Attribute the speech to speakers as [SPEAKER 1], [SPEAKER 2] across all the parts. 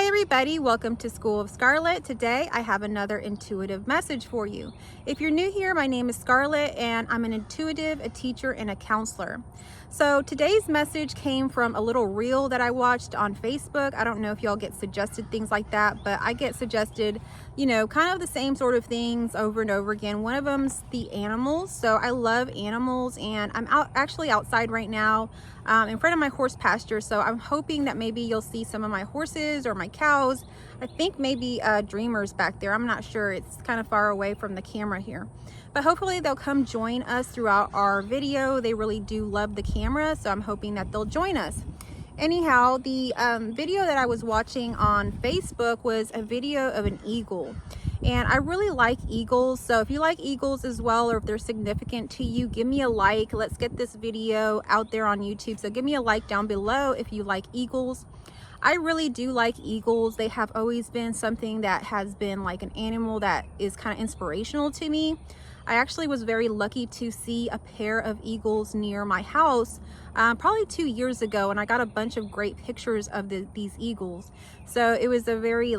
[SPEAKER 1] Hi everybody, welcome to School of Scarlet. Today I have another intuitive message for you. If you're new here, my name is Scarlet and I'm an intuitive, a teacher, and a counselor. So today's message came from a little reel that I watched on Facebook. I don't know if y'all get suggested things like that, but I get suggested, kind of the same sort of things over and over again. One of them's the animals. So I love animals and I'm actually outside right now in front of my horse pasture. So I'm hoping that maybe you'll see some of my horses or my cows. I think maybe dreamers back there. I'm not sure. It's kind of far away from the camera here. But hopefully they'll come join us throughout our video. They really do love the camera, so I'm hoping that they'll join us. Anyhow, the video that I was watching on Facebook was a video of an eagle. And I really like eagles, so if you like eagles as well, or if they're significant to you, give me a like. Let's get this video out there on YouTube. So give me a like down below if you like eagles. I really do like eagles. They have always been something that has been like an animal that is kind of inspirational to me. I actually was very lucky to see a pair of eagles near my house probably 2 years ago, and I got a bunch of great pictures of these eagles. So it was a very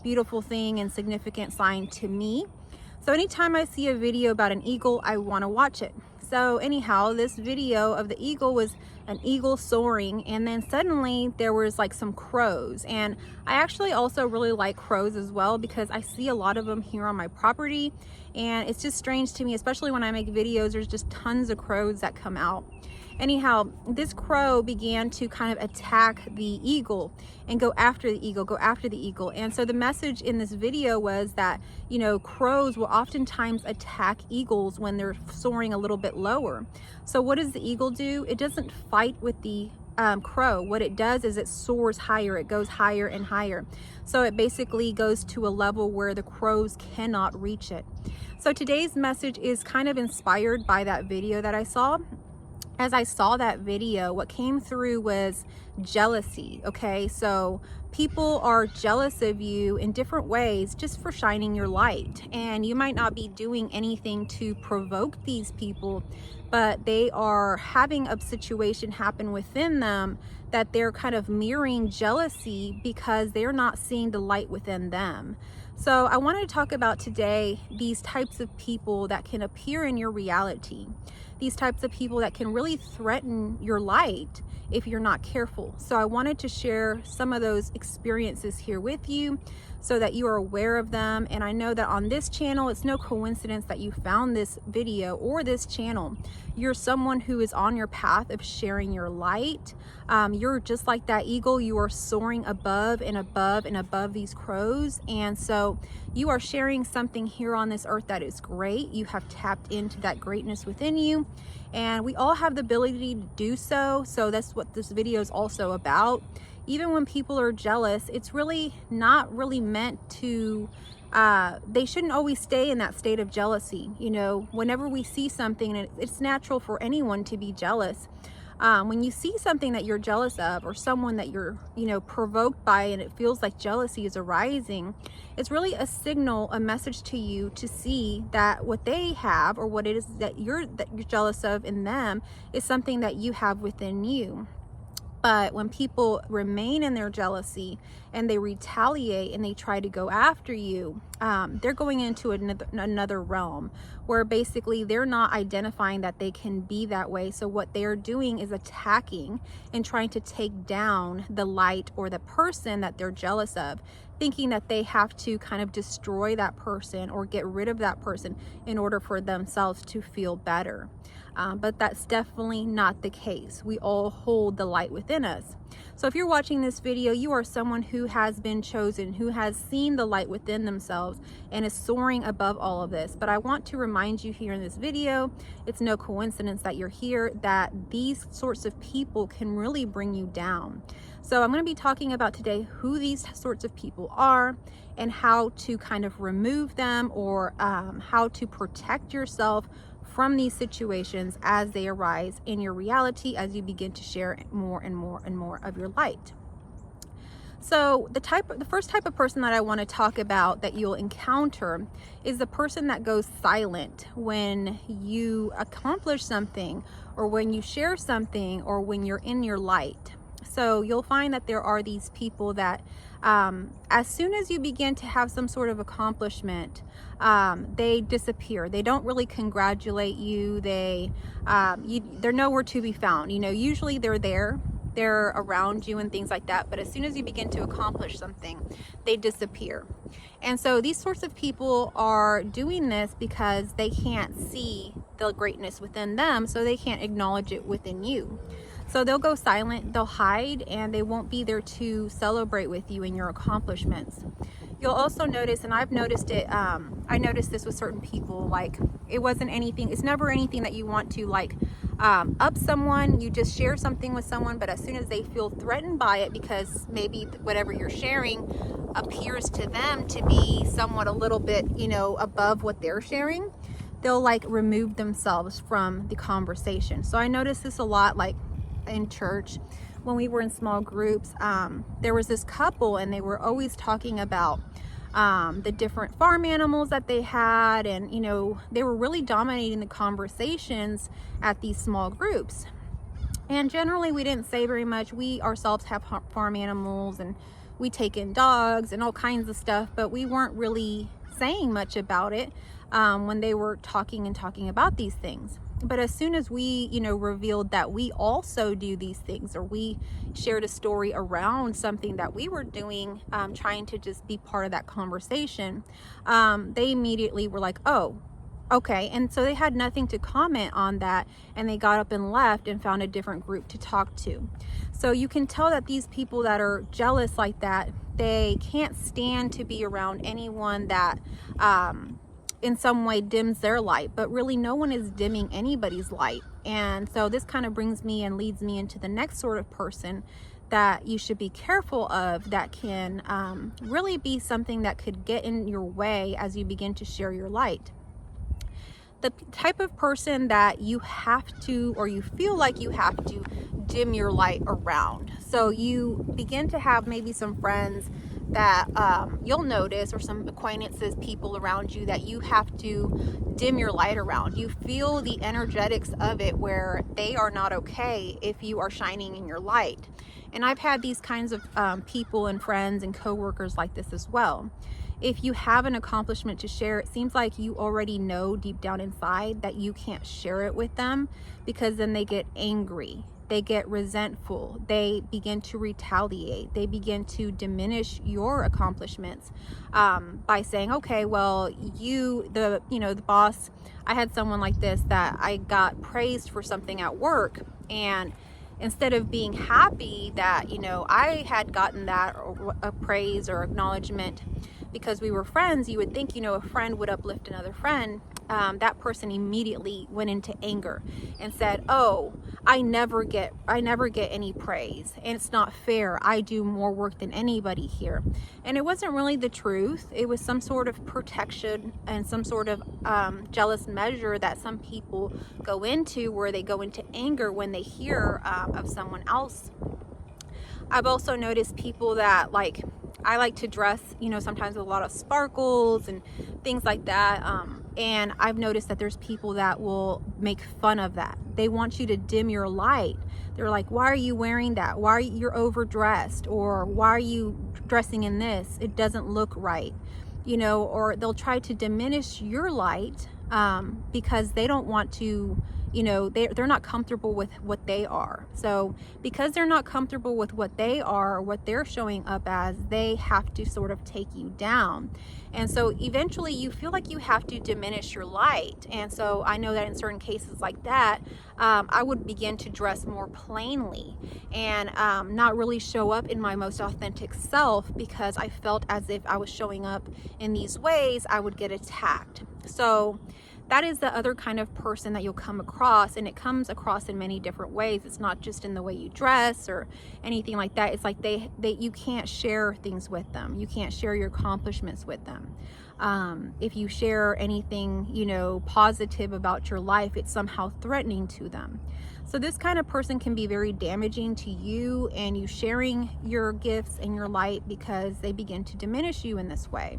[SPEAKER 1] beautiful thing and significant sign to me. So anytime I see a video about an eagle, I want to watch it. So anyhow, this video of the eagle was an eagle soaring, and then suddenly there was some crows. And I actually also really like crows as well because I see a lot of them here on my property, and it's just strange to me, especially when I make videos. There's just tons of crows that come out. Anyhow, this crow began to kind of attack the eagle and go after the eagle. And so the message in this video was that, crows will oftentimes attack eagles when they're soaring a little bit lower. So what does the eagle do? It doesn't fight with the crow. What it does is it soars higher. It goes higher and higher. So it basically goes to a level where the crows cannot reach it. So today's message is kind of inspired by that video that I saw. As I saw that video, what came through was jealousy. Okay, so people are jealous of you in different ways just for shining your light, and you might not be doing anything to provoke these people, but they are having a situation happen within them that they're kind of mirroring jealousy because they're not seeing the light within them. So I wanted to talk about today these types of people that can appear in your reality. These types of people that can really threaten your light if you're not careful. So I wanted to share some of those experiences here with you so that you are aware of them. And I know that on this channel, it's no coincidence that you found this video or this channel. You're someone who is on your path of sharing your light. You're just like that eagle. You are soaring above and above and above these crows. And so you are sharing something here on this earth that is great. You have tapped into that greatness within you. And we all have the ability to do so. So that's what this video is also about. Even when people are jealous, it's really not really meant to, they shouldn't always stay in that state of jealousy. Whenever we see something, and it's natural for anyone to be jealous. When you see something that you're jealous of, or someone that you're, provoked by, and it feels like jealousy is arising, it's really a signal, a message to you to see that what they have, or what it is that you're jealous of in them, is something that you have within you. But when people remain in their jealousy and they retaliate and they try to go after you, they're going into another realm where basically they're not identifying that they can be that way. So what they're doing is attacking and trying to take down the light or the person that they're jealous of, thinking that they have to kind of destroy that person or get rid of that person in order for themselves to feel better. But that's definitely not the case. We all hold the light within us. So if you're watching this video, you are someone who has been chosen, who has seen the light within themselves and is soaring above all of this. But I want to remind you here in this video, it's no coincidence that you're here, that these sorts of people can really bring you down. So I'm going to be talking about today who these sorts of people are and how to kind of remove them, or how to protect yourself from these situations as they arise in your reality as you begin to share more and more and more of your light. So the first type of person that I want to talk about that you'll encounter is the person that goes silent when you accomplish something, or when you share something, or when you're in your light. So you'll find that there are these people that As soon as you begin to have some sort of accomplishment, they disappear. They don't really congratulate you. They're nowhere to be found. Usually they're there. They're around you and things like that. But as soon as you begin to accomplish something, they disappear. And so these sorts of people are doing this because they can't see the greatness within them, so they can't acknowledge it within you. So they'll go silent, they'll hide, and they won't be there to celebrate with you in your accomplishments. You'll also notice, and I've noticed it, I noticed this with certain people, like it's never anything that you want to up someone. You just share something with someone, but as soon as they feel threatened by it, because maybe whatever you're sharing appears to them to be somewhat a little bit, above what they're sharing, they'll remove themselves from the conversation. So I noticed this a lot, in church when we were in small groups. There was this couple, and they were always talking about the different farm animals that they had, and they were really dominating the conversations at these small groups. And generally we didn't say very much. We ourselves have farm animals, and we take in dogs and all kinds of stuff, but we weren't really saying much about it when they were talking about these things. But as soon as we, revealed that we also do these things, or we shared a story around something that we were doing, trying to just be part of that conversation, they immediately were like, oh, okay. And so they had nothing to comment on that, and they got up and left and found a different group to talk to. So you can tell that these people that are jealous like that, they can't stand to be around anyone that in some way dims their light, but really no one is dimming anybody's light. And so this kind of brings me and leads me into the next sort of person that you should be careful of, that can really be something that could get in your way as you begin to share your light. The type of person that you have to, or you feel like you have to, dim your light around. So you begin to have maybe some friends that you'll notice, or some acquaintances, people around you that you have to dim your light around. You feel the energetics of it, where they are not okay if you are shining in your light. And I've had these kinds of people and friends and coworkers like this as well. If you have an accomplishment to share, it seems like you already know deep down inside that you can't share it with them, because then they get angry. They get resentful. They begin to retaliate. They begin to diminish your accomplishments by saying, okay, well, the boss. I had someone like this, that I got praised for something at work, and instead of being happy that I had gotten that, or a praise or acknowledgement because we were friends, you would think a friend would uplift another friend. That person immediately went into anger and said, oh, I never get any praise, and it's not fair. I do more work than anybody here. And it wasn't really the truth. It was some sort of protection and some sort of jealous measure that some people go into, where they go into anger when they hear of someone else. I've also noticed people that I like to dress, sometimes with a lot of sparkles and things like that. And I've noticed that there's people that will make fun of that. They want you to dim your light. They're like, why are you wearing that? Why are you're overdressed? Or why are you dressing in this? It doesn't look right. Or they'll try to diminish your light because they don't want to, they're not comfortable with what they are. So because they're not comfortable with what they are, what they're showing up as, they have to sort of take you down. And so eventually you feel like you have to diminish your light. And so I know that in certain cases like that, I would begin to dress more plainly and not really show up in my most authentic self, because I felt as if I was showing up in these ways, I would get attacked. So that is the other kind of person that you'll come across, and it comes across in many different ways. It's not just in the way you dress or anything like that. It's like you can't share things with them. You can't share your accomplishments with them. If you share anything, positive about your life, it's somehow threatening to them. So this kind of person can be very damaging to you and you sharing your gifts and your light, because they begin to diminish you in this way.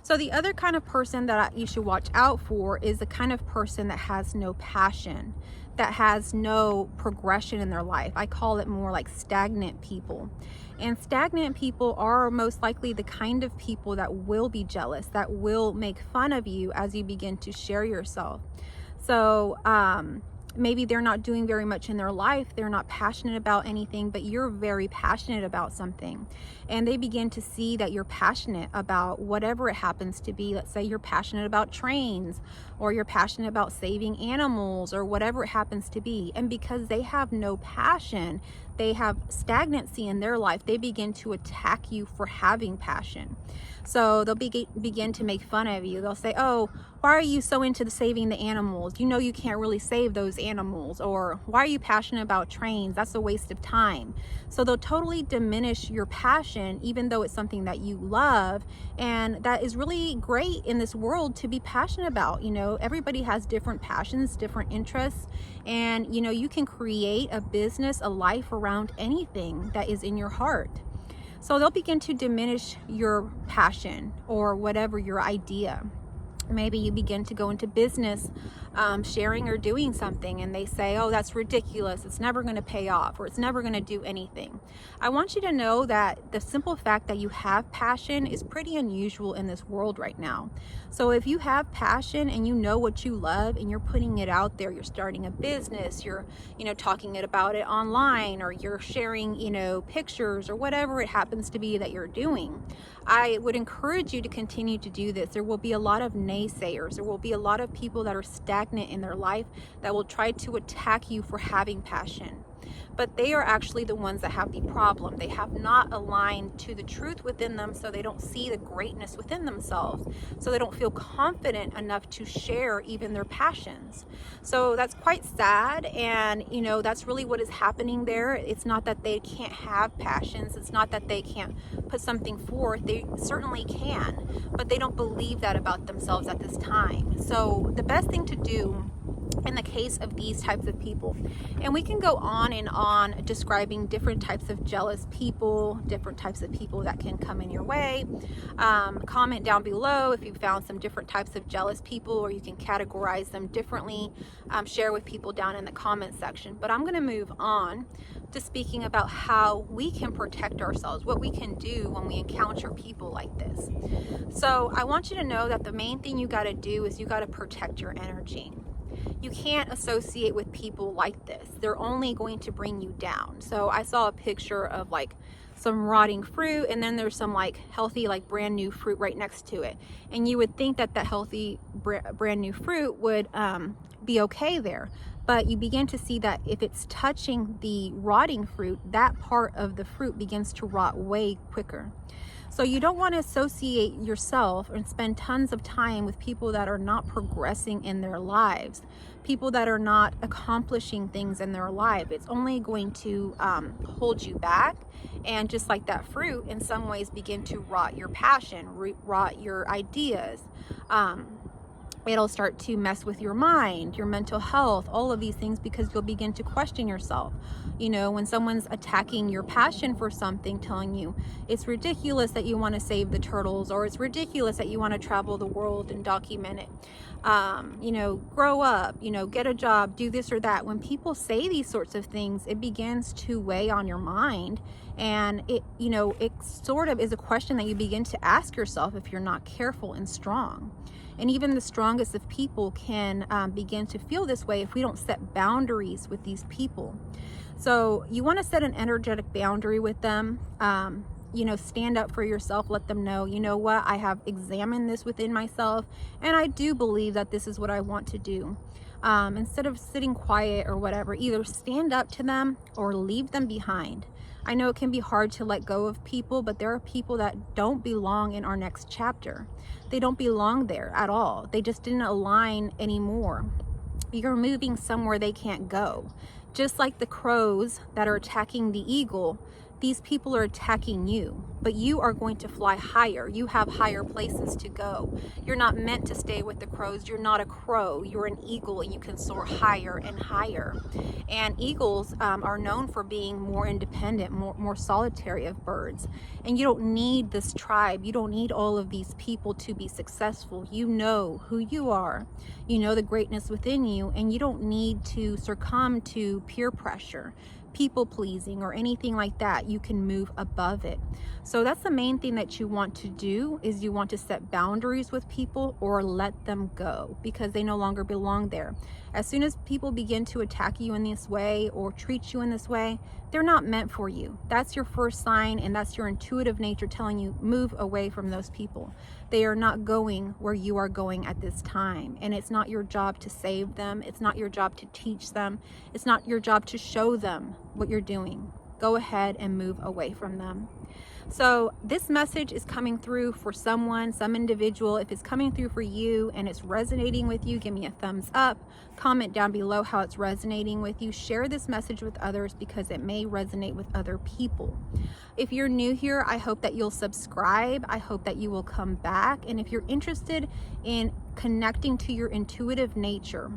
[SPEAKER 1] So the other kind of person that you should watch out for is the kind of person that has no passion. that has no progression in their life. I call it more like stagnant people. And stagnant people are most likely the kind of people that will be jealous, that will make fun of you as you begin to share yourself. So maybe they're not doing very much in their life. They're not passionate about anything, but you're very passionate about something. And they begin to see that you're passionate about whatever it happens to be. Let's say you're passionate about trains, or you're passionate about saving animals, or whatever it happens to be. And because they have no passion, they have stagnancy in their life, they begin to attack you for having passion. So they'll begin to make fun of you. They'll say, oh, why are you so into saving the animals? You know you can't really save those animals. Or why are you passionate about trains? That's a waste of time. So they'll totally diminish your passion, even though it's something that you love. And that is really great in this world to be passionate about. You know, everybody has different passions, different interests. And, you know, you can create a business, a life around anything that is in your heart. So they'll begin to diminish your passion or whatever your idea. Maybe you begin to go into business, sharing or doing something, and they say, oh, that's ridiculous. It's never going to pay off, or it's never going to do anything. I want you to know that the simple fact that you have passion is pretty unusual in this world right now. So if you have passion and you know what you love and you're putting it out there, you're starting a business, you're, talking about it online, or you're sharing, pictures or whatever it happens to be that you're doing, I would encourage you to continue to do this. There will be a lot of naysayers. There will be a lot of people that are stagnant in their life that will try to attack you for having passion. But they are actually the ones that have the problem. They have not aligned to the truth within them, so they don't see the greatness within themselves. So they don't feel confident enough to share even their passions. So that's quite sad, and that's really what is happening there. It's not that they can't have passions. It's not that they can't put something forth. They certainly can, but they don't believe that about themselves at this time. So the best thing to do in the case of these types of people, and we can go on and on describing different types of jealous people, different types of people that can come in your way. Comment down below if you found some different types of jealous people, or you can categorize them differently. Share with people down in the comment section. But I'm going to move on to speaking about how we can protect ourselves, what we can do when we encounter people like this. So I want you to know that the main thing you got to do is you got to protect your energy. You can't associate with people like this. They're only going to bring you down. So I saw a picture of like some rotting fruit, and then there's some like healthy, like brand new fruit right next to it. And you would think that that healthy brand new fruit would be okay there. But you begin to see that if it's touching the rotting fruit, that part of the fruit begins to rot way quicker. So you don't want to associate yourself and spend tons of time with people that are not progressing in their lives, people that are not accomplishing things in their life. It's only going to hold you back, and just like that fruit, in some ways begin to rot your passion, rot your ideas. It'll start to mess with your mind, your mental health, all of these things, because you'll begin to question yourself. When someone's attacking your passion for something, telling you it's ridiculous that you want to save the turtles, or it's ridiculous that you want to travel the world and document it. Grow up, get a job, do this or that. When people say these sorts of things, it begins to weigh on your mind. And it sort of is a question that you begin to ask yourself if you're not careful and strong. And even the strongest of people can begin to feel this way if we don't set boundaries with these people. So you want to set an energetic boundary with them. Stand up for yourself. Let them know, you know what, I have examined this within myself, and I do believe that this is what I want to do. Instead of sitting quiet or whatever, either stand up to them or leave them behind. I know it can be hard to let go of people, but there are people that don't belong in our next chapter. They don't belong there at all. They just didn't align anymore. You're moving somewhere they can't go. Just like the crows that are attacking the eagle these people are attacking you, but you are going to fly higher. You have higher places to go. You're not meant to stay with the crows. You're not a crow. You're an eagle, and you can soar higher and higher. And eagles are known for being more independent, more solitary of birds. And you don't need this tribe. You don't need all of these people to be successful. You know who you are. You know the greatness within you, and you don't need to succumb to peer pressure, people pleasing, or anything like that. You can move above it. So that's the main thing that you want to do, is you want to set boundaries with people or let them go because they no longer belong there. As soon as people begin to attack you in this way or treat you in this way, they're not meant for you. That's your first sign, and that's your intuitive nature telling you move away from those people. They are not going where you are going at this time, and it's not your job to save them. It's not your job to teach them. It's not your job to show them what you're doing. Go ahead and move away from them. So this message is coming through for someone, some individual. If it's coming through for you and it's resonating with you, give me a thumbs up. Comment down below how it's resonating with you. Share this message with others because it may resonate with other people. If you're new here, I hope that you'll subscribe. I hope that you will come back. And if you're interested in connecting to your intuitive nature,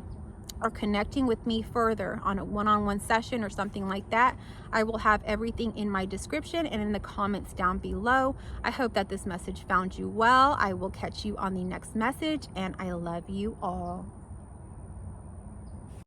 [SPEAKER 1] or connecting with me further on a one-on-one session or something like that, I will have everything in my description and in the comments down below. I hope that this message found you well. I will catch you on the next message, and I love you all.